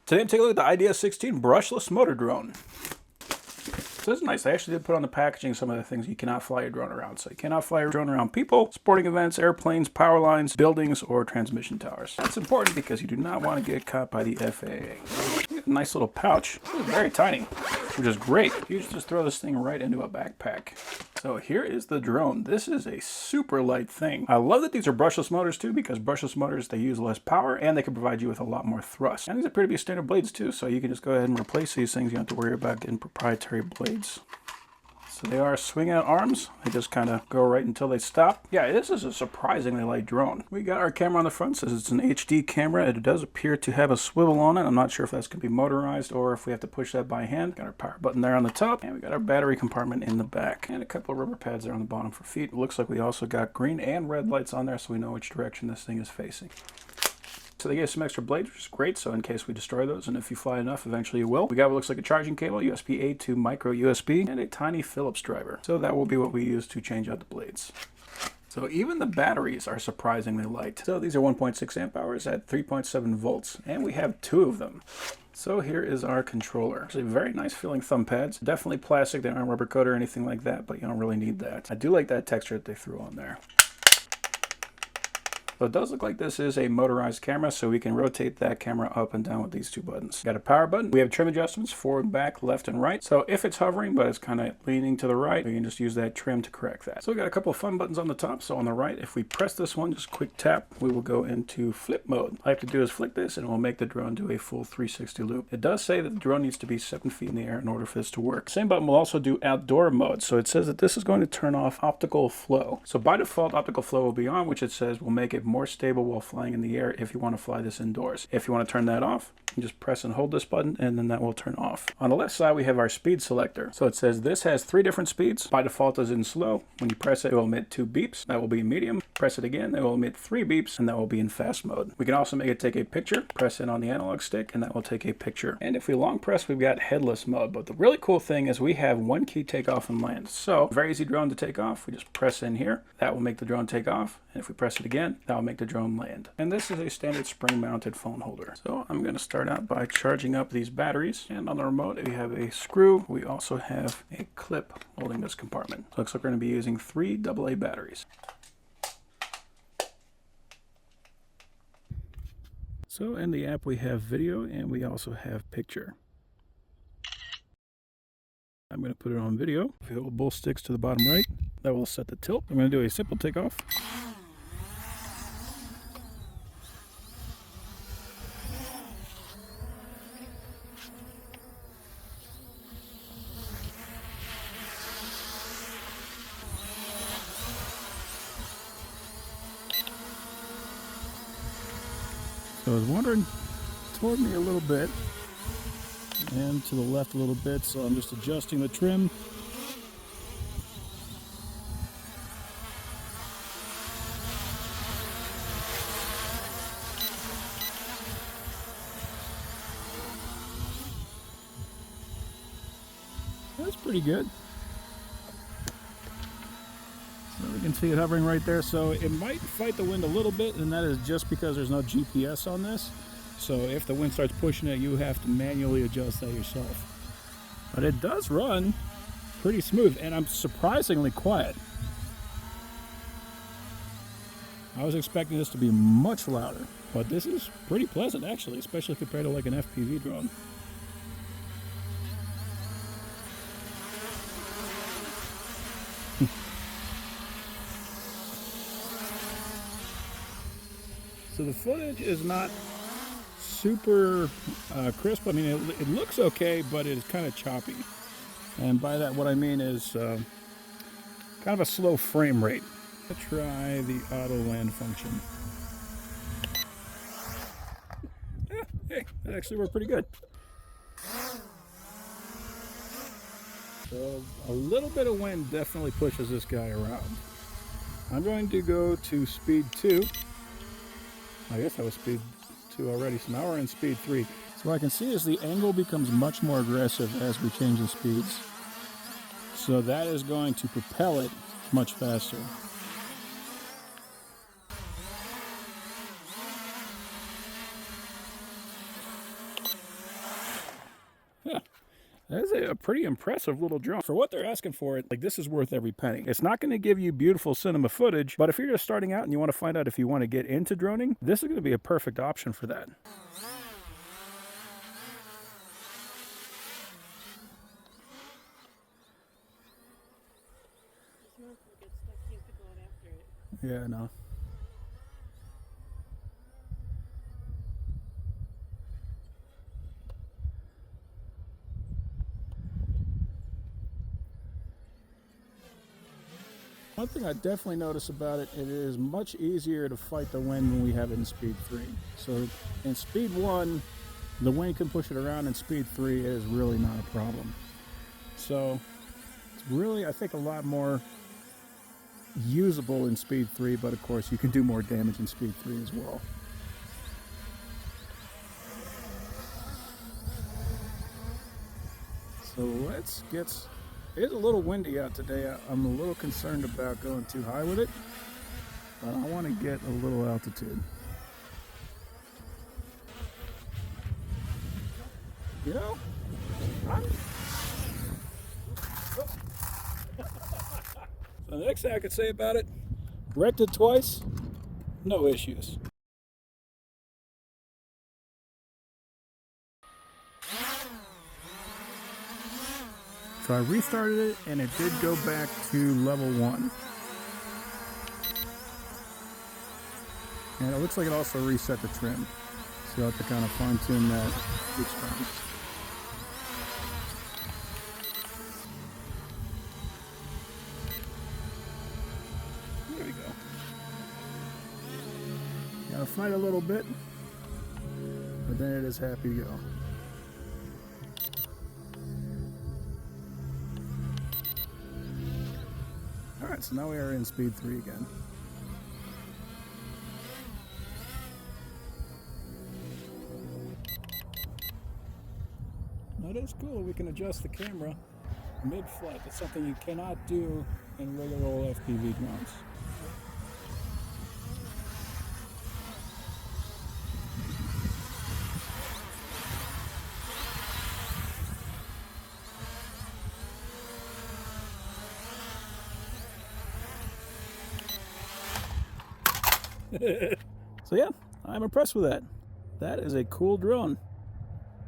Today I'm taking a look at the Idea 16 Brushless Motor Drone. So this is nice. They actually did put on the packaging some of the things you cannot fly your drone around. So you cannot fly your drone around people, sporting events, airplanes, power lines, buildings, or transmission towers. That's important because you do not want to get caught by the FAA. Nice little pouch. This is very tiny, which is great. You just throw this thing right into a backpack. So here is the drone. This is a super light thing. I love that these are brushless motors too, because brushless motors, they use less power and they can provide you with a lot more thrust. And these are pretty big standard blades too, so you can just go ahead and replace these things. You don't have to worry about getting proprietary blades. So they are swing out arms. They just kind of go right until they stop. Yeah, this is a surprisingly light drone. We got our camera on the front. It says it's an HD camera. It does appear to have a swivel on it. I'm not sure if that's going to be motorized or if we have to push that by hand. Got our power button there on the top. And we got our battery compartment in the back. And a couple of rubber pads there on the bottom for feet. It looks like we also got green and red lights on there so we know which direction this thing is facing. So they gave some extra blades, which is great, so in case we destroy those, and if you fly enough, eventually you will. We got what looks like a charging cable, USB-A to micro USB, and a tiny Phillips driver. So that will be what we use to change out the blades. So even the batteries are surprisingly light. So these are 1.6 amp hours at 3.7 volts, and we have 2 of them. So here is our controller. Actually very nice feeling thumb pads. Definitely plastic, they aren't rubber coated or anything like that, but you don't really need that. I do like that texture that they threw on there. So it does look like this is a motorized camera, so we can rotate that camera up and down with these 2 buttons. Got a power button. We have trim adjustments forward, back, left, and right. So if it's hovering, but it's kind of leaning to the right, we can just use that trim to correct that. So we got a couple of fun buttons on the top. So on the right, if we press this one, just quick tap, we will go into flip mode. All I have to do is flick this and it will make the drone do a full 360 loop. It does say that the drone needs to be 7 feet in the air in order for this to work. Same button will also do outdoor mode. So it says that this is going to turn off optical flow. So by default, optical flow will be on, which it says will make it more stable while flying in the air if you want to fly this indoors. If you want to turn that off, you just press and hold this button and then that will turn off. On the left side, we have our speed selector. So it says this has 3 different speeds. By default is in slow. When you press it, it will emit 2 beeps. That will be medium. Press it again, it will emit 3 beeps, and that will be in fast mode. We can also make it take a picture. Press in on the analog stick and that will take a picture. And if we long press, we've got headless mode. But the really cool thing is we have 1 key takeoff and land. So very easy drone to take off. We just press in here. That will make the drone take off. And if we press it again, that will make the drone land. And this is a standard spring-mounted phone holder. So I'm going to start out by charging up these batteries. And on the remote, we have a screw. We also have a clip holding this compartment. So it looks like we're going to be using 3 AA batteries. So in the app, we have video and we also have picture. I'm going to put it on video. If you hold both sticks to the bottom right, that will set the tilt. I'm going to do a simple takeoff. So I was wandering toward me a little bit and to the left a little bit, so I'm just adjusting the trim. That's pretty good. So we can see it hovering right there. So it might fight the wind a little bit, and that is just because there's no GPS on this. So if the wind starts pushing it, you have to manually adjust that yourself. But it does run pretty smooth, and I'm surprisingly quiet. I was expecting this to be much louder, but this is pretty pleasant actually, especially compared to like an FPV drone. So the footage is not super crisp. I mean, it looks okay, but it's kind of choppy. And by that, what I mean is kind of a slow frame rate. Let's try the auto land function. Yeah, hey, that actually worked pretty good. So a little bit of wind definitely pushes this guy around. I'm going to go to speed 2. I guess that was speed 2 already, so now we're in speed 3. So what I can see is the angle becomes much more aggressive as we change the speeds. So that is going to propel it much faster. That's a pretty impressive little drone. For what they're asking for it, like, this is worth every penny. It's not going to give you beautiful cinema footage, but if you're just starting out and you want to find out if you want to get into droning, this is going to be a perfect option for that. Yeah, I know. One thing I definitely notice about it, it is much easier to fight the wind when we have it in speed 3. So in speed 1, the wind can push it around. In speed 3, it is really not a problem. So it's really, I think, a lot more usable in speed 3, but of course you can do more damage in speed 3 as well. So let's get... It's a little windy out today. I'm a little concerned about going too high with it, but I want to get a little altitude. You know, so the next thing I could say about it, wrecked it twice, no issues. So I restarted it, and it did go back to level 1. And it looks like it also reset the trim. So you'll have to kind of fine tune that each time. There we go. Gotta fight a little bit, but then it is happy to go. Alright, so now we are in speed 3 again. Now it is cool, we can adjust the camera mid-flight. That's something you cannot do in regular old FPV drones. So yeah, I'm impressed with that. That is a cool drone.